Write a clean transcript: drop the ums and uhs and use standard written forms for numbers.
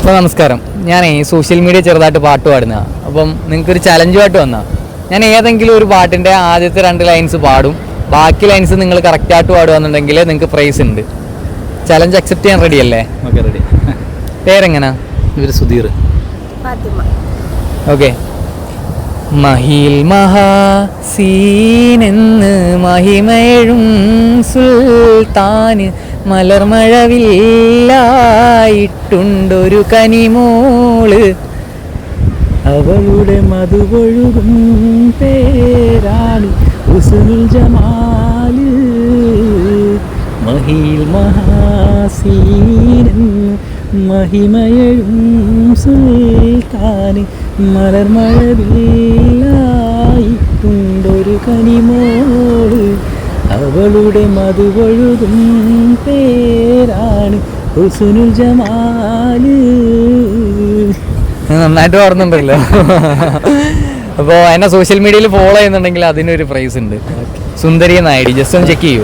അപ്പോൾ നമസ്കാരം. ഞാൻ സോഷ്യൽ മീഡിയ ചെറുതായിട്ട് പാട്ട് പാടുന്നതാണ്. അപ്പം നിങ്ങൾക്കൊരു ചലഞ്ചുമായിട്ട് വന്നാൽ ഞാൻ ഏതെങ്കിലും ഒരു പാട്ടിൻ്റെ ആദ്യത്തെ 2 ലൈൻസ് പാടും, ബാക്കി ലൈൻസ് നിങ്ങൾ കറക്റ്റായിട്ട് പാടുകയെന്നുണ്ടെങ്കിൽ നിങ്ങൾക്ക് പ്രൈസ് ഉണ്ട്. ചലഞ്ച് അക്സെപ്റ്റ് ചെയ്യാൻ റെഡി അല്ലേ? Okay, ready. പേരെങ്ങനാ? ഇവർ സുധീർ. ഓക്കെ. മഹിൽ മഹാസീനെന്ന് മഹിമേഴും സുൽത്താന് മലർമഴവില്ലായിട്ടുണ്ടൊരു കനിമോള്, അവളുടെ മധുപൊഴുകും പേരാണ് ഹുസ്നുൽ ജമാല്. മഹിൽ മഹാസീനെന്ന് മഹിമയഴും സുൽത്താന് മലർമഴവില്ലായിട്ടുണ്ടൊരു കനിമോള്, അവളുടെ മധുപൊഴുകും പേരാണ് ഹുസ്നുൽ ജമാല്. നന്നായിട്ട് പാടുന്നുണ്ടല്ലോ. അപ്പോൾ എന്നെ സോഷ്യൽ മീഡിയയിൽ ഫോളോ ചെയ്യുന്നുണ്ടെങ്കിൽ അതിനൊരു പ്രൈസ് ഉണ്ട്. സുന്ദരി എന്ന ID ജസ്റ്റ് ഒന്ന് ചെക്ക് ചെയ്യൂ.